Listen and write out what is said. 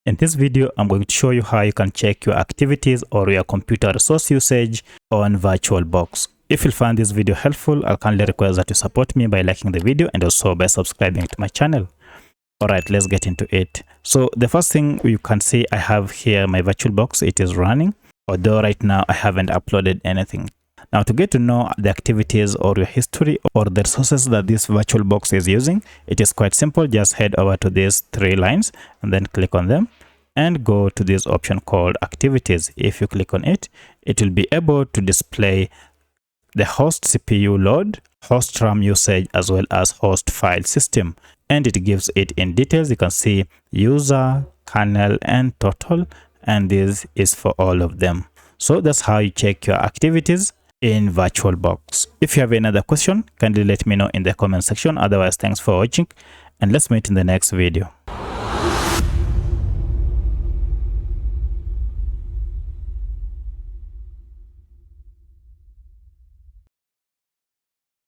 In this video, I'm going to show you how you can check your activities or your computer resource usage on VirtualBox. If you find this video helpful, I'll kindly request that you support me by liking the video and also by subscribing to my channel. Alright, let's get into it. So the first thing you can see, I have here my VirtualBox. It is running, although right now I haven't uploaded anything. Now, to get to know the activities or your history or the resources that this VirtualBox is using, it is quite simple. Just head over to these three lines and then click on them and go to this option called activities. If you click on it, it will be able to display the host CPU load, host RAM usage, as well as host file system. And it gives it in details. You can see user, kernel, and total. And this is for all of them. So that's how you check your activities in VirtualBox. If you have any other question, kindly let me know in the comment section. Otherwise, thanks for watching and let's meet in the next video.